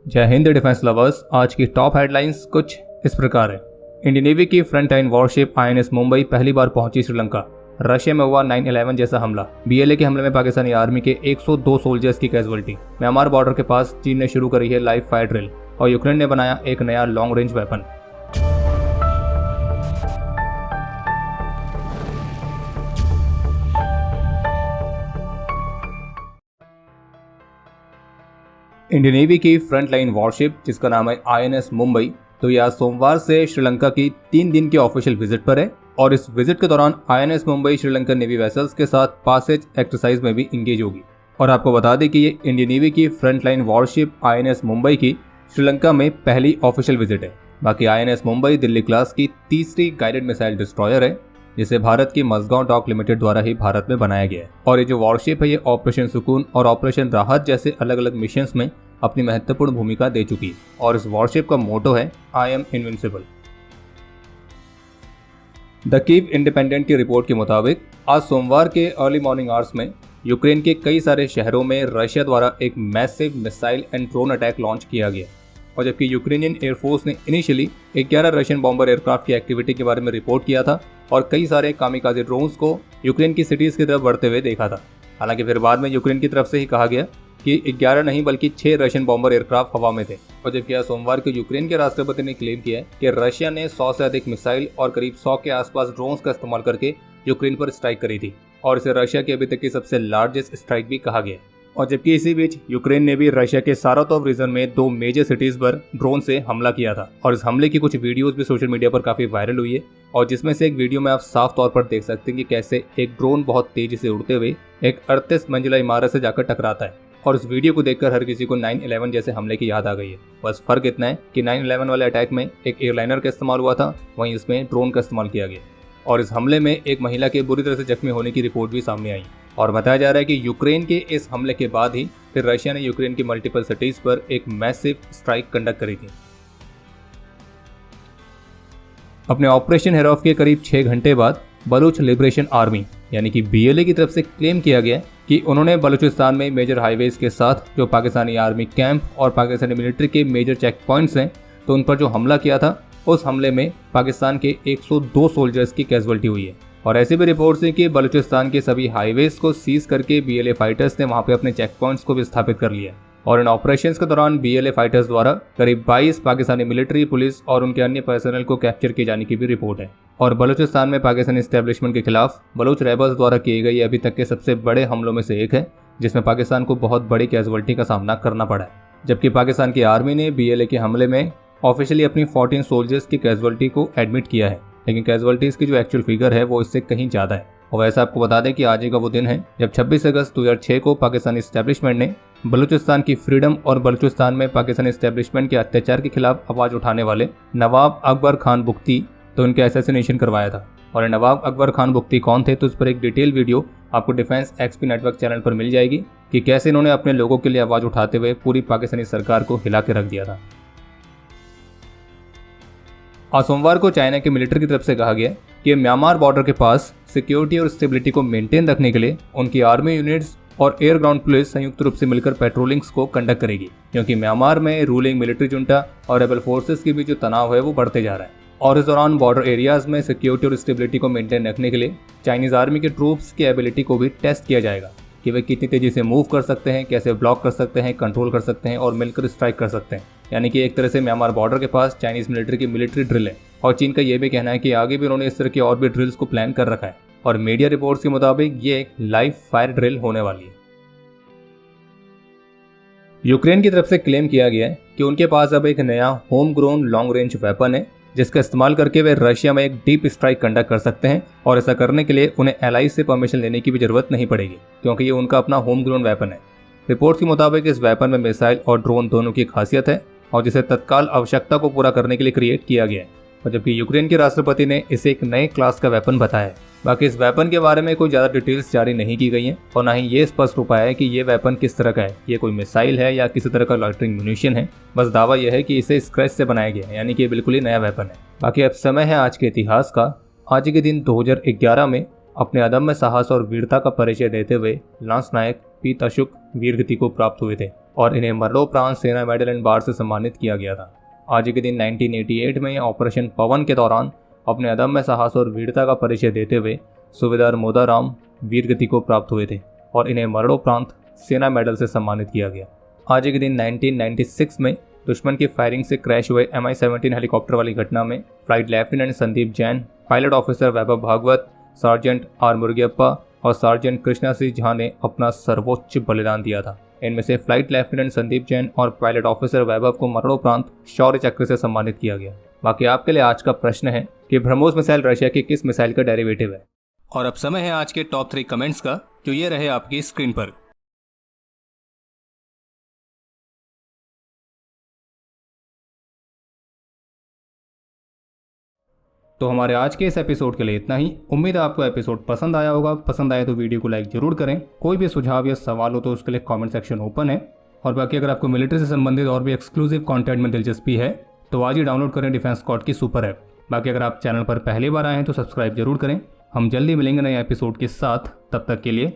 जय Hind defence lovers. आज की टॉप हेडलाइंस कुछ इस प्रकार है। इंडियन नेवी की front line worship INS Mumbai पहली बार पहुंची श्रीलंका। रशिया में हुआ 9/11 जैसा हमला। बीएलए के हमले में पाकिस्तानी आर्मी के 102 सोल्जर्स की कैजुअल्टी। म्यांमार बॉर्डर के पास चीन ने शुरू करी है लाइव फायर ड्रिल और यूक्रेन ने बनाया एक नया long range weapon. Indian navy की फ्रंट लाइन वॉरशिप जिसका नाम है आईएनएस मुंबई, तो यह सोमवार से श्रीलंका की 3 दिन के ऑफिशियल विजिट पर है और इस विजिट के दौरान INS Mumbai Sri Lankan navy vessels के साथ पासेज एक्सरसाइज में भी इंगेज होगी। और आपको बता दें कि ये इंडियन नेवी की front line worship INS Mumbai की श्रीलंका में पहली ऑफिशियल विजिट है। बाकी आईएनएस मुंबई दिल्ली क्लास की तीसरी गाइडेड मिसाइल डिस्ट्रॉयर है जिसे भारत की मजगांव डॉक लिमिटेड द्वारा ही भारत में बनाया गया है। और ये जो वॉरशिप है ये ऑपरेशन सुकून और ऑपरेशन राहत जैसे अलग अलग मिशंस में अपनी महत्वपूर्ण भूमिका दे चुकी है। और इस वॉरशिप का मोटो है I am invincible. The Kyiv independent की रिपोर्ट के मुताबिक आज सोमवार के अर्ली मॉर्निंग आवर्स में यूक्रेन के कई सारे शहरों में रशिया द्वारा एक massive missile and drone attack launch किया गया। और जबकि यूक्रेनियन एयरफोर्स ने इनिशियली 11 रशियन बॉम्बर एयरक्राफ्ट की एक्टिविटी के बारे में रिपोर्ट किया था और कई सारे कामिकाजे ड्रोन्स को यूक्रेन की सिटीज़ की तरफ बढ़ते हुए देखा था। हालांकि फिर बाद में यूक्रेन की तरफ से ही कहा गया कि 11 नहीं बल्कि 6 रशियन बॉम्बर एयरक्राफ्ट हवा में थे। और जबकि आज सोमवार को यूक्रेन के राष्ट्रपति ने क्लेम किया है कि रशिया ने 100 से अधिक मिसाइल और करीब 100 के आसपास ड्रोन्स का इस्तेमाल करके यूक्रेन पर स्ट्राइक करी थी और इसे रशिया की अभी तक की सबसे लार्जेस्ट स्ट्राइक भी कहा गया है। और जबकि इसी बीच यूक्रेन ने भी रशिया के सारातोव रीजन में 2 मेजर सिटीज पर ड्रोन से हमला किया था और इस हमले की कुछ वीडियोस भी सोशल मीडिया पर काफी वायरल हुई है। और जिसमें से एक वीडियो में आप साफ तौर पर देख सकते हैं कि कैसे एक ड्रोन बहुत तेजी से उड़ते हुए एक 38 मंजिला इमारत से जाकर टकराता है। और इस वीडियो को देखकर हर किसी को 9/11 जैसे हमले की याद आ गई है। बस फर्क इतना है कि 9/11 वाले अटैक में एक एयरलाइनर का इस्तेमाल हुआ था, वहीं इसमें ड्रोन का इस्तेमाल किया गया। और इस हमले में एक महिला के बुरी तरह से जख्मी होने की रिपोर्ट भी सामने आई। और बताया जा रहा है कि यूक्रेन के इस हमले के बाद ही फिर रशिया ने यूक्रेन की मल्टीपल सिटीज पर एक मैसिव स्ट्राइक कंडक्ट करी थी। अपने ऑपरेशन हेरोफ के करीब 6 घंटे बाद बलूच लिबरेशन आर्मी यानी कि बीएलए की तरफ से क्लेम किया गया कि उन्होंने बलूचिस्तान में मेजर हाईवेज के साथ जो पाकिस्तानी आर्मी कैंप और पाकिस्तानी मिलिट्री के मेजर चेक पॉइंट्स हैं तो उन पर जो हमला किया था उस हमले में पाकिस्तान के 102 सोल्जर्स की कैजुअल्टी हुई है। और ऐसी भी रिपोर्ट्स हैं कि बलूचिस्तान के सभी हाईवेज को सीज करके बीएलए फाइटर्स ने वहां पे अपने चेक पॉइंट्स को भी स्थापित कर लिया। और इन ऑपरेशंस के दौरान बीएलए फाइटर्स द्वारा करीब 22 पाकिस्तानी मिलिट्री, पुलिस और उनके अन्य पर्सनल को कैप्चर किए जाने की भी रिपोर्ट है। और बलूचिस्तान में पाकिस्तानी एस्टेब्लिशमेंट के खिलाफ बलूच रेबल्स द्वारा किए गए अभी तक के सबसे बड़े हमलों में से एक है जिसमें पाकिस्तान को बहुत बड़ी कैजुअल्टी का सामना करना पड़ा है। जबकि पाकिस्तान की आर्मी ने बीएलए के हमले में ऑफिशियली अपनी 14 सोल्जर्स की कैजुअल्टी को एडमिट किया है, लेकिन कैजुअल्टीज की जो एक्चुअल फिगर है वो इससे कहीं ज़्यादा है। और वैसे आपको बता दें कि आज ही का वो दिन है जब 26 अगस्त 2006 को पाकिस्तानी एस्टेब्लिशमेंट ने बलूचिस्तान की फ्रीडम और बलूचिस्तान में पाकिस्तानी एस्टेब्लिशमेंट के अत्याचार के खिलाफ आवाज़ उठाने वाले नवाब अकबर खान बुख्ती तो उनके असैसिनेशन करवाया था। और नवाब अकबर खान बुख्ती कौन थे तो उस पर एक डिटेल वीडियो आपको डिफेंस एक्सपी नेटवर्क चैनल पर मिल जाएगी कि कैसे इन्होंने अपने लोगों के लिए आवाज़ उठाते हुए पूरी पाकिस्तानी सरकार को हिला के रख दिया था। आज सोमवार को चाइना के मिलिट्री की तरफ से कहा गया कि म्यांमार बॉर्डर के पास सिक्योरिटी और स्टेबिलिटी को मेंटेन रखने के लिए उनकी आर्मी यूनिट्स और एयर ग्राउंड पुलिस संयुक्त रूप से मिलकर पेट्रोलिंग्स को कंडक्ट करेगी, क्योंकि म्यांमार में रूलिंग मिलिट्री जुंटा और रेबल फोर्सेस के बीच जो तनाव है वो बढ़ते जा रहा है। और इस दौरान बॉर्डर एरियाज में सिक्योरिटी और स्टेबिलिटी को मेंटेन रखने के लिए चाइनीज आर्मी के ट्रूप्स की एबिलिटी को भी टेस्ट किया जाएगा कि वे कितनी तेजी से मूव कर सकते हैं, कैसे ब्लॉक कर सकते हैं, कंट्रोल कर सकते हैं और मिलकर स्ट्राइक कर सकते हैं। यानी कि एक तरह से म्यांमार बॉर्डर के पास चाइनीज मिलिट्री की मिलिट्री ड्रिल है। और चीन का यह भी कहना है कि आगे भी उन्होंने इस तरह की और भी ड्रिल्स को प्लान कर रखा है। और मीडिया रिपोर्ट्स के मुताबिक ये एक लाइव फायर ड्रिल होने वाली है। यूक्रेन की तरफ से क्लेम किया गया है कि उनके पास अब एक नया home grown long range weapon है जिसका इस्तेमाल करके वे रशिया में एक डीप स्ट्राइक कंडक्ट कर सकते हैं। और ऐसा करने के लिए उन्हें एलाइज से परमिशन लेने की भी जरूरत नहीं पड़ेगी, क्योंकि ये उनका अपना होम ग्रोन वेपन है। रिपोर्ट्स के मुताबिक इस वेपन में मिसाइल और ड्रोन दोनों की खासियत है और जिसे तत्काल आवश्यकता को पूरा करने के लिए क्रिएट किया गया है। और जबकि यूक्रेन के राष्ट्रपति ने इसे एक नए क्लास का वेपन बताया है। बाकी इस वेपन के बारे में कोई ज़्यादा डिटेल्स जारी नहीं की गई हैं और ना ही ये स्पष्ट हो पाया है कि ये वेपन किस तरह का है, ये कोई मिसाइल है या किसी तरह का लॉइटरिंग म्यूनिशन है। बस दावा यह है कि इसे स्क्रैच से बनाया गया है, यानी कि ये बिल्कुल ही नया वेपन है। बाकी अब समय है आज के इतिहास का। आज के दिन 2011 में अपने अदम्य साहस और वीरता का परिचय देते हुए लांस नायक पीत अशुक वीरगति को प्राप्त हुए थे और इन्हें मरणोपरांत सेना मेडल एंड बार से सम्मानित किया गया था। आज के दिन 1988 में ऑपरेशन पवन के दौरान अपने अदम्य साहस और वीरता का परिचय देते हुए सूबेदार मोदाराम वीरगति को प्राप्त हुए थे और इन्हें मरणोपरांत सेना मेडल से सम्मानित किया गया। आज के दिन 1996 में दुश्मन की फायरिंग से क्रैश हुए MI-17 हेलीकॉप्टर वाली घटना में flight lieutenant Sandeep Jain, pilot officer Vaibhav Bhagwat, sergeant R Murugeppa और सार्जेंट कृष्णा सिंह झा ने अपना सर्वोच्च बलिदान दिया था। इनमें से फ्लाइट लेफ्टिनेंट संदीप जैन और पायलट ऑफिसर वैभव को मरणोपरांत शौर्य चक्र से सम्मानित किया गया। बाकी आपके लिए आज का प्रश्न है कि ब्रह्मोस मिसाइल रशिया की किस मिसाइल का डेरिवेटिव है। और अब समय है आज के टॉप 3 कमेंट्स का, जो ये रहे आपकी स्क्रीन पर। तो हमारे आज के इस एपिसोड के लिए इतना ही। उम्मीद है आपको एपिसोड पसंद आया होगा। पसंद आए तो वीडियो को लाइक जरूर करें। कोई भी सुझाव या सवाल हो तो उसके लिए कमेंट सेक्शन ओपन है। और बाकी अगर आपको मिलिट्री से संबंधित और भी एक्सक्लूसिव कंटेंट में दिलचस्पी है तो आज ही डाउनलोड करें डिफेंस स्क्वाड की सुपर ऐप। बाकी अगर आप चैनल पर पहली बार आए हैं तो सब्सक्राइब जरूर करें। हम जल्दी मिलेंगे नए एपिसोड के साथ, तब तक के लिए